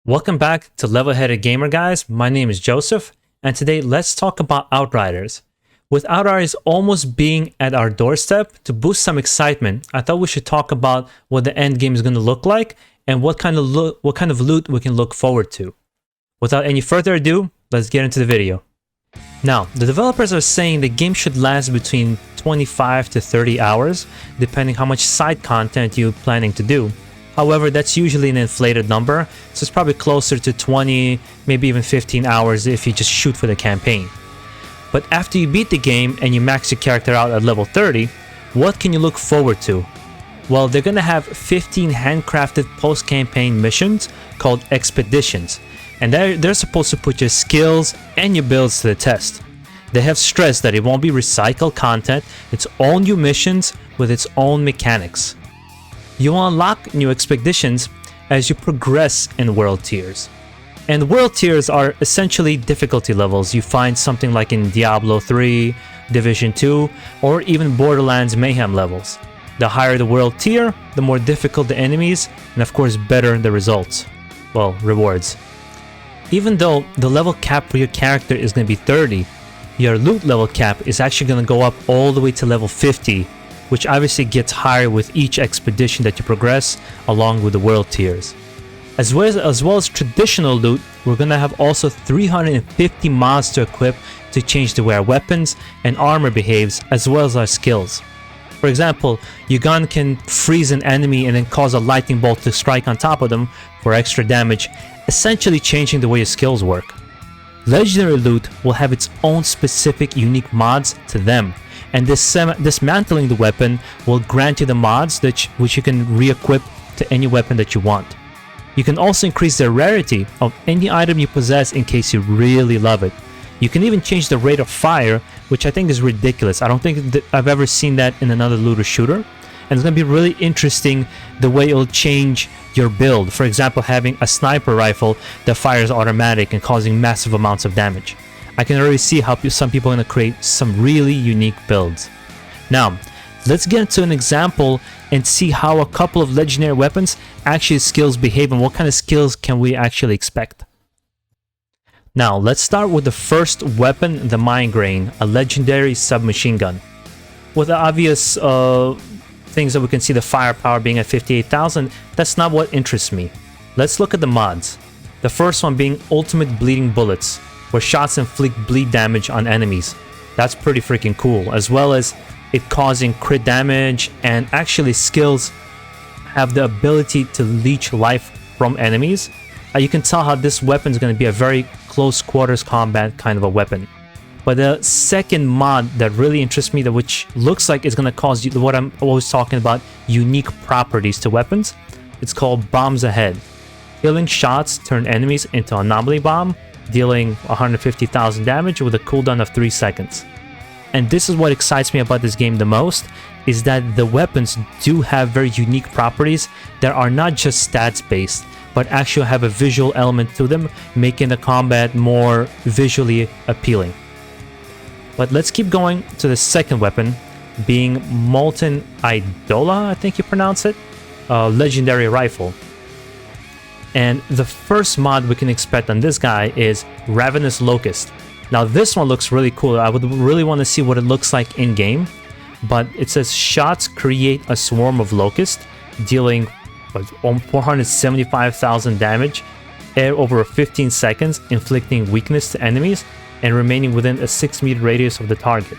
Welcome back to Level Headed Gamer, guys. My name is Joseph, and today let's talk about Outriders. With Outriders almost being at our doorstep, to boost some excitement, I thought we should talk about what the end game is going to look like and what kind of loot we can look forward to. Without any further ado, let's get into the video. Now, the developers are saying the game should last between 25 to 30 hours, depending how much side content you're planning to do. However, that's usually an inflated number, so it's probably closer to 20, maybe even 15 hours if you just shoot for the campaign. But after you beat the game and you max your character out at level 30, what can you look forward to? Well, they're gonna have 15 handcrafted post-campaign missions called expeditions, and they're supposed to put your skills and your builds to the test. They have stressed that it won't be recycled content, it's all new missions with its own mechanics. You will unlock new expeditions as you progress in world tiers. And world tiers are essentially difficulty levels you find something like in Diablo 3, Division 2, or even Borderlands Mayhem levels. The higher the world tier, the more difficult the enemies, and of course better the results. Well, rewards. Even though the level cap for your character is going to be 30, your loot level cap is actually going to go up all the way to level 50, which obviously gets higher with each expedition that you progress along with the world tiers. As well as traditional loot, we're going to have also 350 mods to equip to change the way our weapons and armor behaves, as well as our skills. For example, your gun can freeze an enemy and then cause a lightning bolt to strike on top of them for extra damage, essentially changing the way your skills work. Legendary loot will have its own specific unique mods to them, and dismantling the weapon will grant you the mods which you can re-equip to any weapon that you want. You can also increase the rarity of any item you possess in case you really love it. You can even change the rate of fire, which I think is ridiculous. I don't think that I've ever seen that in another looter shooter. And it's going to be really interesting the way it'll change your build. For example, having a sniper rifle that fires automatic and causing massive amounts of damage. I can already see how some people are going to create some really unique builds. Now, let's get into an example and see how a couple of legendary weapons actually skills behave and what kind of skills can we actually expect. Now, let's start with the first weapon, the MIGRAINE, a legendary submachine gun. With the obvious things that we can see, the firepower being at 58,000, that's not what interests me. Let's look at the mods. The first one being Ultimate Bleeding Bullets, where shots inflict bleed damage on enemies. That's pretty freaking cool, as well as it causing crit damage, and actually skills have the ability to leech life from enemies. You can tell how this weapon is going to be a very close quarters combat kind of a weapon. But the second mod that really interests me, which looks like it's going to cause you what I'm always talking about, unique properties to weapons, it's called Bombs Ahead. Killing shots turn enemies into Anomaly Bomb, dealing 150,000 damage with a cooldown of 3 seconds. And this is what excites me about this game the most, is that the weapons do have very unique properties that are not just stats based, but actually have a visual element to them, making the combat more visually appealing. But let's keep going to the second weapon, being MOLTEN EIDOLA, I think you pronounce it, legendary rifle. And the first mod we can expect on this guy is Ravenous Locust. Now this one looks really cool. I would really want to see what it looks like in game, but it says shots create a swarm of locusts, dealing 475,000 damage over 15 seconds, inflicting weakness to enemies and remaining within a 6-meter radius of the target.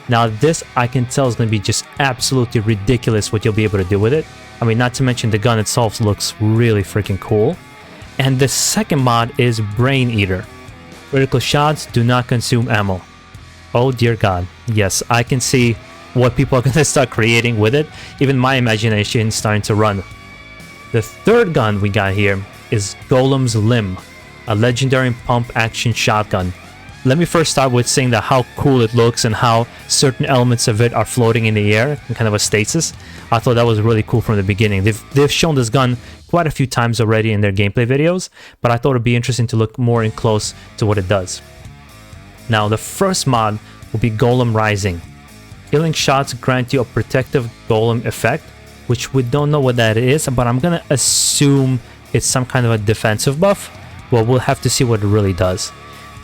Now this I can tell is going to be just absolutely ridiculous what you'll be able to do with it. I mean, not to mention the gun itself looks really freaking cool. And the second mod is Brain Eater. Critical shots do not consume ammo. Oh dear god. Yes, I can see what people are going to start creating with it. Even my imagination is starting to run. The third gun we got here is GOLEM'S Limb, a legendary pump action shotgun. Let me first start with saying that how cool it looks and how certain elements of it are floating in the air in kind of a stasis. I thought that was really cool from the beginning. They've shown this gun quite a few times already in their gameplay videos, but I thought it'd be interesting to look more in close to what it does. Now, the first mod will be Golem Rising. Killing shots grant you a protective golem effect, which we don't know what that is, but I'm gonna assume it's some kind of a defensive buff. Well, we'll have to see what it really does.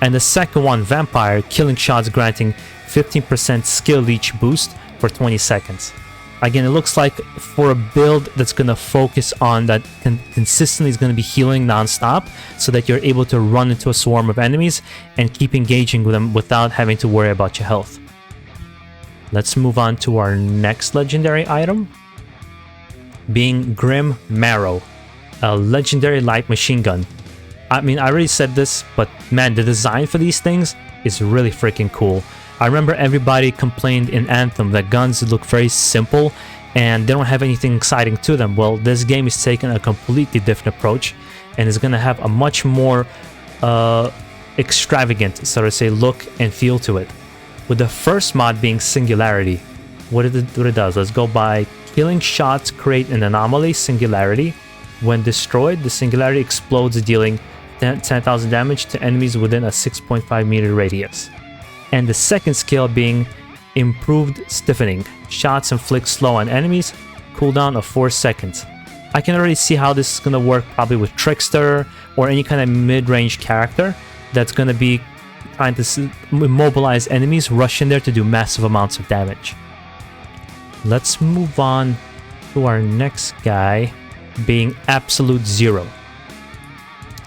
And the second one, Vampire, killing shots granting 15% skill leech boost for 20 seconds. Again, it looks like for a build that's going to focus on that consistently is going to be healing non-stop so that you're able to run into a swarm of enemies and keep engaging with them without having to worry about your health. Let's move on to our next legendary item, being Grim Marrow, a legendary light machine gun. I mean, I already said this, but man, the design for these things is really freaking cool. I remember everybody complained in Anthem that guns look very simple and they don't have anything exciting to them. Well, this game is taking a completely different approach and is going to have a much more extravagant, so to say, look and feel to it. With the first mod being Singularity, what it does, let's go by killing shots create an anomaly Singularity. When destroyed, the Singularity explodes, dealing 10,000 damage to enemies within a 6.5 meter radius. And the second skill being Improved Stiffening. Shots inflict slow on enemies, cooldown of 4 seconds. I can already see how this is going to work probably with Trickster or any kind of mid-range character that's going to be trying to immobilize enemies, rush in there to do massive amounts of damage. Let's move on to our next guy, being Absolute Zero.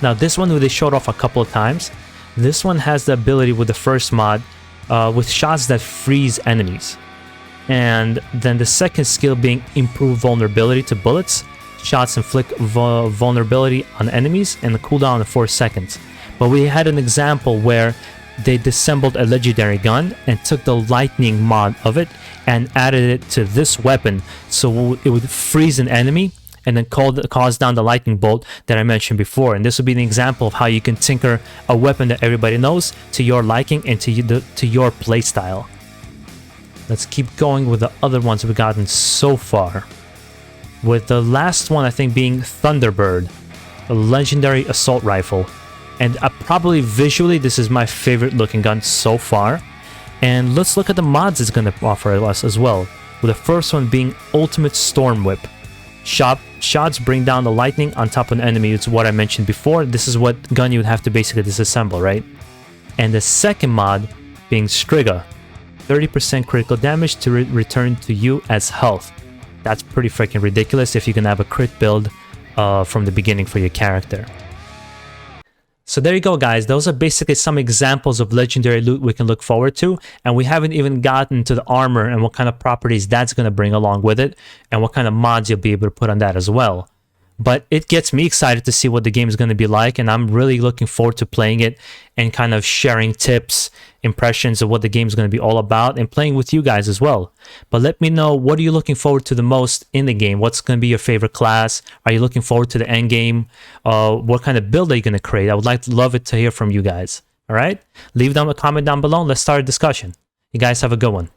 Now this one they showed off a couple of times. This one has the ability with the first mod with shots that freeze enemies. And then the second skill being Improved Vulnerability to bullets. Shots inflict vulnerability on enemies and the cooldown of 4 seconds. But we had an example where they disassembled a legendary gun and took the lightning mod of it and added it to this weapon so it would freeze an enemy and then cause down the lightning bolt that I mentioned before. And this would be an example of how you can tinker a weapon that everybody knows to your liking and to your playstyle. Let's keep going with the other ones we've gotten so far. With the last one, I think, being Thunderbird, a legendary assault rifle. And probably visually, this is my favorite looking gun so far. And let's look at the mods it's going to offer us as well. With the first one being Ultimate Storm Whip. Shots bring down the lightning on top of an enemy. It's what I mentioned before. This is what gun you would have to basically disassemble, right? And the second mod being Striga. 30% critical damage to return to you as health. That's pretty freaking ridiculous if you can have a crit build from the beginning for your character. So there you go, guys. Those are basically some examples of legendary loot we can look forward to. And we haven't even gotten to the armor and what kind of properties that's going to bring along with it. And what kind of mods you'll be able to put on that as well. But it gets me excited to see what the game is going to be like. And I'm really looking forward to playing it and kind of sharing tips, impressions of what the game is going to be all about and playing with you guys as well. But let me know, what are you looking forward to the most in the game? What's going to be your favorite class? Are you looking forward to the end game? What kind of build are you going to create? I would love it to hear from you guys. All right? Leave down a comment down below and let's start a discussion. You guys have a good one.